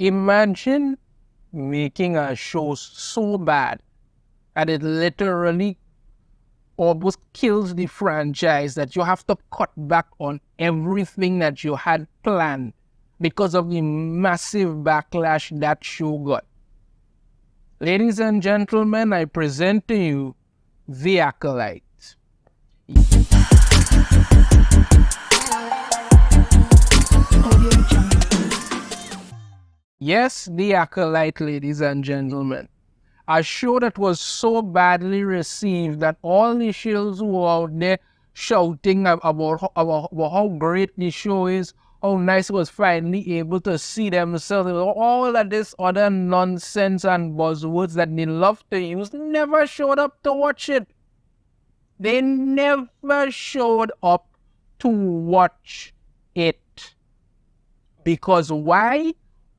Imagine making a show so bad that it literally almost kills the franchise, that you have to cut back on everything that you had planned because of the massive backlash that show got. Ladies and gentlemen, I present to you The Acolyte. Yes, The Acolyte, ladies and gentlemen. A show that was so badly received that all the shields were out there shouting about how great the show is, how nice it was finally able to see themselves, all of this other nonsense and buzzwords that they love to use, never showed up to watch it. They never showed up to watch it. Because why?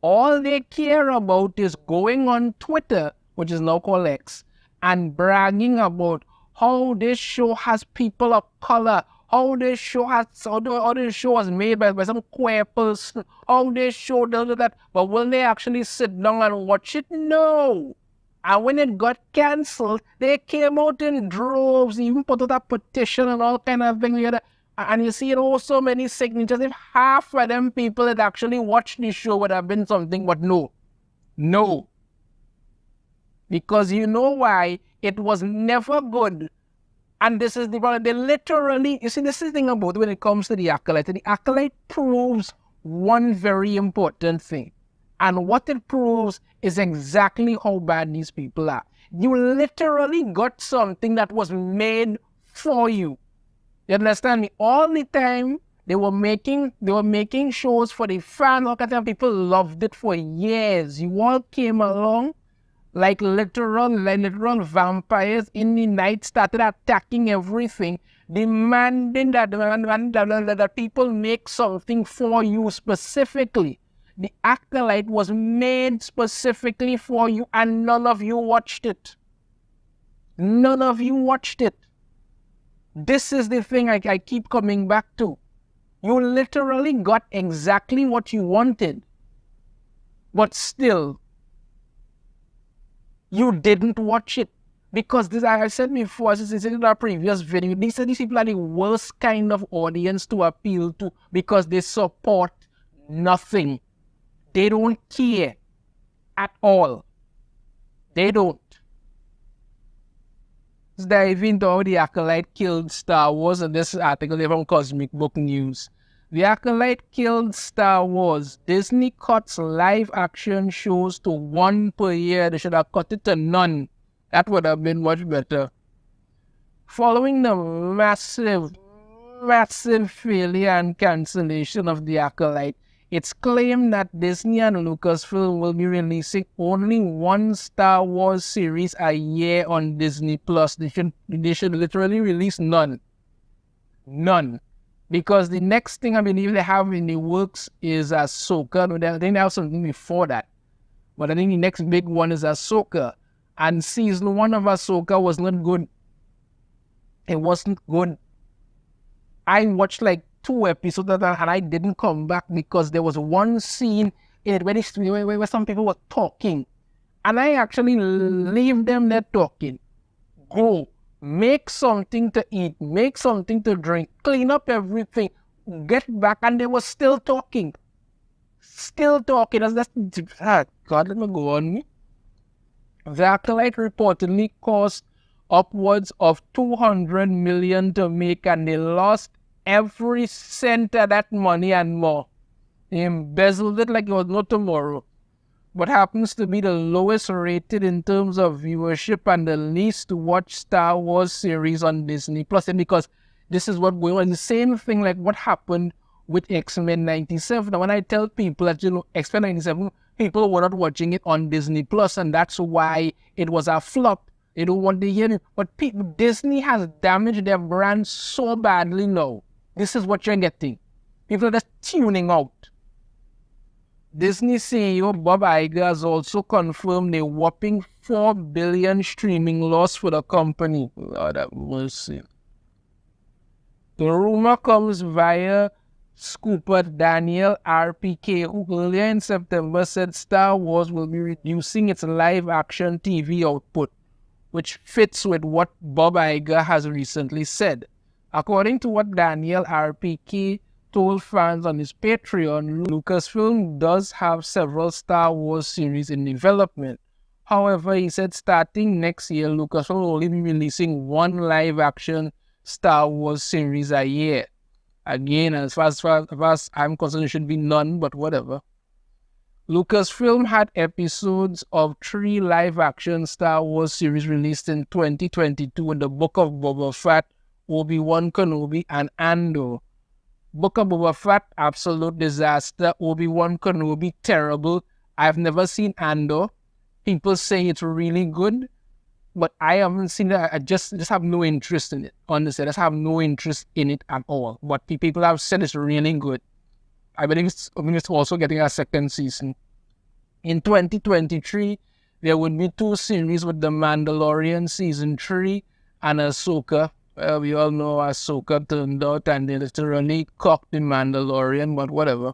All they care about is going on Twitter, which is now called X, and bragging about how this show has people of color, how this show was made by some queer person, how this show does that. But will they actually sit down and watch it? No. And when it got cancelled, they came out in droves, even put out a petition and all kind of things. And you see, so many signatures. If half of them people that actually watched the show would have been something, but no. No. Because you know why? It was never good. And this is the problem. They literally, you see, this is the thing about when it comes to The Acolyte. The Acolyte proves one very important thing. And what it proves is exactly how bad these people are. You literally got something that was made for you. You understand me? All the time they were making shows for the fans. All kinds of people loved it for years. You all came along like literal vampires in the night, started attacking everything, demanding that people make something for you specifically. The Acolyte was made specifically for you, and none of you watched it. None of you watched it. This is the thing I keep coming back to. You literally got exactly what you wanted, but still, you didn't watch it. Because this, I said before, as I said in our previous video, these people are the worst kind of audience to appeal to because they support nothing. They don't care at all. They don't. Let's dive into how The Acolyte killed Star Wars, and this article is from Cosmic Book News. The Acolyte killed Star Wars. Disney cuts live action shows to 1 per year. They should have cut it to none. That would have been much better. Following the massive failure and cancellation of The Acolyte, it's claimed that Disney and Lucasfilm will be releasing only one Star Wars series a year on Disney+. They should literally release none. None. Because the next thing I believe they have in the works is Ahsoka. I think they have something before that. But I think the next big one is Ahsoka. And season 1 of Ahsoka was not good. It wasn't good. I watched like 2 episodes of that and I didn't come back because there was one scene in it where some people were talking. And I actually leave them there talking. Go. Make something to eat. Make something to drink. Clean up everything. Get back. And they were still talking. Still talking. God, let me go on. The Acolyte reportedly cost upwards of $200 million to make, and they lost every cent of that money and more. They embezzled it like it was no tomorrow. What happens to be the lowest rated in terms of viewership and the least watched Star Wars series on Disney Plus. And because this is what going on, the same thing like what happened with X-Men 97. Now, when I tell people that, X-Men 97, people were not watching it on Disney Plus, and that's why it was a flop. They don't want to hear it. But Disney has damaged their brand so badly now. This is what you're getting. People are just tuning out. Disney CEO Bob Iger has also confirmed a whopping $4 billion streaming loss for the company. Lord have mercy. The rumor comes via scooper Daniel RPK, who earlier in September said Star Wars will be reducing its live-action TV output, which fits with what Bob Iger has recently said. According to what Daniel RPK told fans on his Patreon, Lucasfilm does have several Star Wars series in development. However, he said starting next year, Lucasfilm will only be releasing one live-action Star Wars series a year. Again, as far as I'm concerned, it should be none, but whatever. Lucasfilm had episodes of 3 live-action Star Wars series released in 2022 with the Book of Boba Fett, Obi-Wan Kenobi, and Andor. Book of Boba Fett, absolute disaster. Obi-Wan Kenobi, terrible. I've never seen Andor. People say it's really good, but I haven't seen it. I just have no interest in it. Honestly, I just have no interest in it at all. But people have said it's really good. I believe it's also getting a second season. In 2023, there would be 2 series with The Mandalorian Season 3 and Ahsoka. We all know Ahsoka turned out and they literally cocked The Mandalorian, but whatever.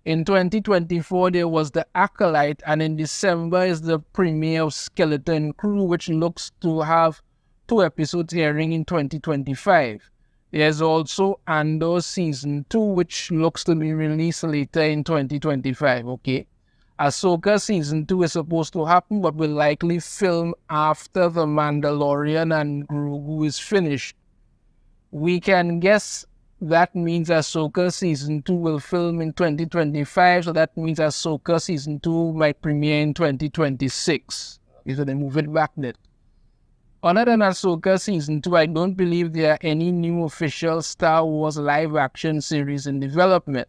In 2024, there was The Acolyte, and in December is the premiere of Skeleton Crew, which looks to have 2 episodes airing in 2025. There's also Andor Season 2, which looks to be released later in 2025, okay? Ahsoka Season 2 is supposed to happen, but will likely film after The Mandalorian and Grogu is finished. We can guess that means Ahsoka Season 2 will film in 2025, so that means Ahsoka Season 2 might premiere in 2026. So they move it back then. Other than Ahsoka Season 2, I don't believe there are any new official Star Wars live-action series in development.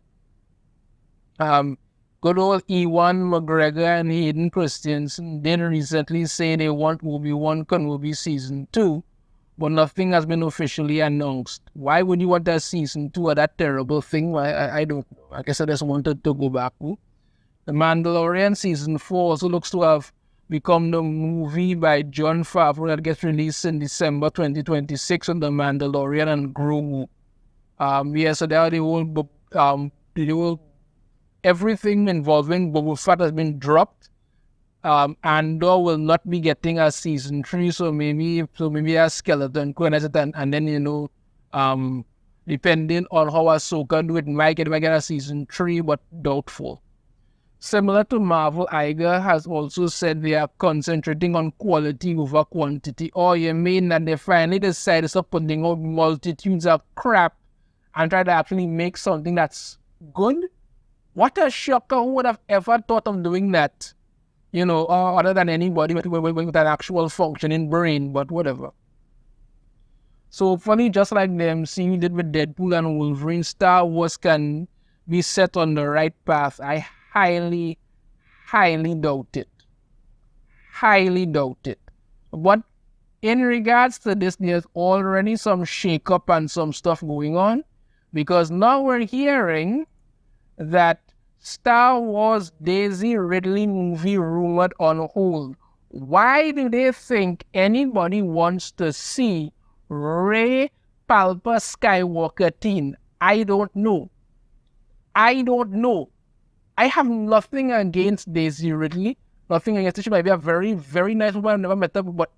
Good old Ewan McGregor and Hayden Christensen did recently say they want Obi-Wan Kenobi Season 2, but nothing has been officially announced. Why would you want that Season 2 of that terrible thing? I don't know. I guess I just wanted to go back. The Mandalorian Season 4 also looks to have become the movie by Jon Favreau that gets released in December 2026 on The Mandalorian and Grogu. So there the whole everything involving Boba Fett has been dropped. Andor will not be getting a Season 3, so maybe a Skeleton Crew and then, depending on how Ahsoka do it, might get a Season 3, but doubtful. Similar to Marvel, Iger has also said they are concentrating on quality over quantity. Or you mean that they finally decided to stop putting out multitudes of crap and try to actually make something that's good? What a shocker. Who would have ever thought of doing that? Other than anybody with an actual functioning brain, but whatever. So funny, just like the MCU did with Deadpool and Wolverine, Star Wars can be set on the right path. I highly doubt it. Highly doubt it. But in regards to this, there's already some shake-up and some stuff going on, because now we're hearing that Star Wars Daisy Ridley movie rumored on hold. Why do they think anybody wants to see Rey PalpaSkywalkerteen? I don't know. I have nothing against Daisy Ridley. Nothing against her. She might be a very, very nice woman. I've never met her, but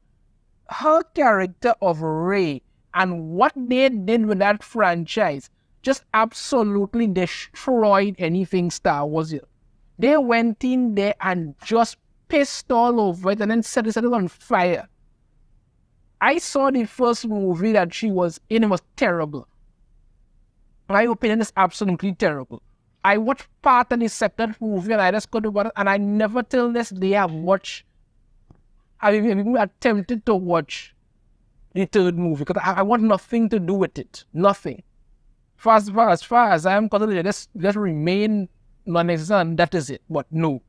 her character of Rey and what they did with that franchise just absolutely destroyed anything Star Wars. They went in there and just pissed all over it and then set it on fire. I saw the first movie that she was in. It was terrible. My opinion is absolutely terrible. I watched part of the second movie and I just couldn't watch it, and I never till this day have watched. I've even attempted to watch the third movie because I want nothing to do with it. Nothing. As far as I'm concerned, just remain non-existent, that is it. But no.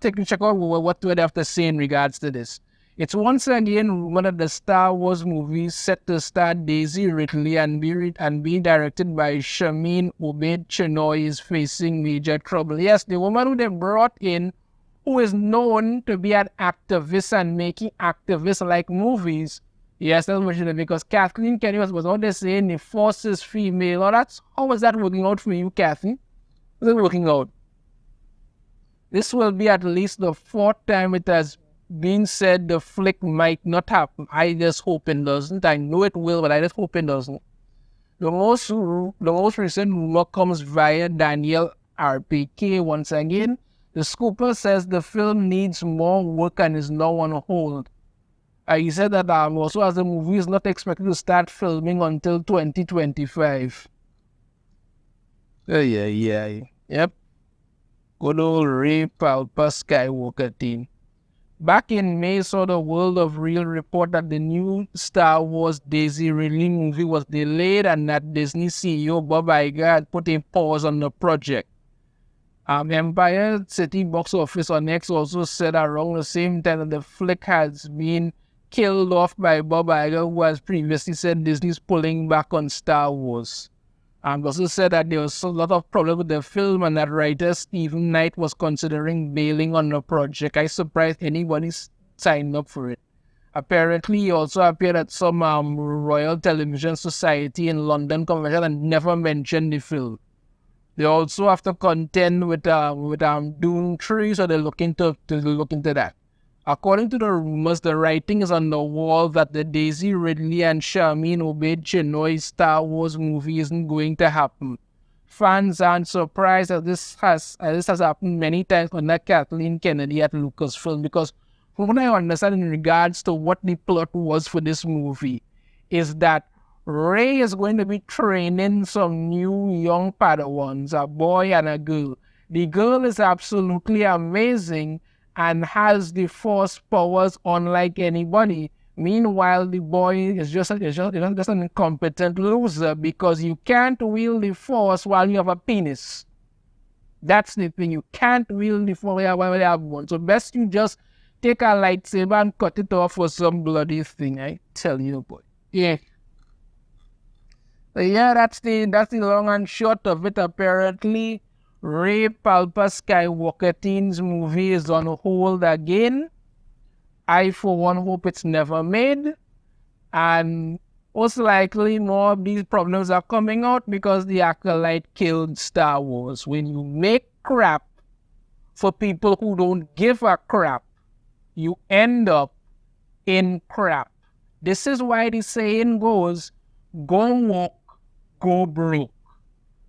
Check out what they have to say in regards to this. It's once again one of the Star Wars movies set to star Daisy Ridley and be directed by Shamin Obaid Chinoy is facing major trouble. Yes, the woman who they brought in, who is known to be an activist and making activist-like movies, Yes, that's mentioned because Kathleen Kennedy was always saying the force is female. Or how was that working out for you, Kathleen? Was it working out? This will be at least the fourth time it has been said the flick might not happen. I just hope it doesn't. I know it will, but I just hope it doesn't. The most recent rumor comes via Daniel RPK once again. The scooper says the film needs more work and is now on hold. He said that also as the movie is not expected to start filming until 2025. Yep. Good old Rey PalpaSkywalkerteen. Back in May, saw the World of Real report that the new Star Wars Daisy Ridley movie was delayed and that Disney CEO Bob Iger had put a pause on the project. Empire City Box Office on X also said around the same time that the flick has been killed off by Bob Iger, who has previously said Disney's pulling back on Star Wars. Also said that there was a lot of problems with the film and that writer Stephen Knight was considering bailing on the project. I surprised anybody signed up for it. Apparently, he also appeared at some Royal Television Society in London convention and never mentioned the film. They also have to contend with Dune 3, so they're looking to look into that. According to the rumors, the writing is on the wall that the Daisy Ridley and Charmin Obaid-Chinoy Star Wars movie isn't going to happen. Fans aren't surprised that this has happened many times under Kathleen Kennedy at Lucasfilm, because from what I understand in regards to what the plot was for this movie is that Rey is going to be training some new young Padawans, a boy and a girl. The girl is absolutely amazing and has the force powers unlike anybody. Meanwhile, the boy is just an incompetent loser because you can't wield the force while you have a penis. That's the thing. You can't wield the force while you have one. So best you just take a lightsaber and cut it off for some bloody thing. I tell you, boy. Yeah. So yeah, that's the long and short of it. Apparently, Rey PalpaSkywalkerteen's movie is on hold again. I, for one, hope it's never made. And most likely, more of these problems are coming out because the Acolyte killed Star Wars. When you make crap for people who don't give a crap, you end up in crap. This is why the saying goes, go woke, go broke.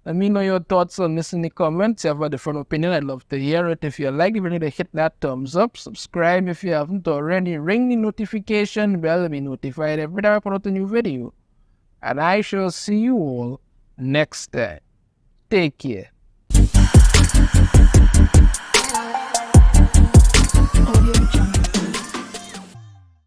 Let me know your thoughts on this in the comments. If you have a different opinion, I'd love to hear it. If you like the video, hit that thumbs up. Subscribe if you haven't already. Ring the notification bell to be notified every time I put out a new video. And I shall see you all next time. Take care.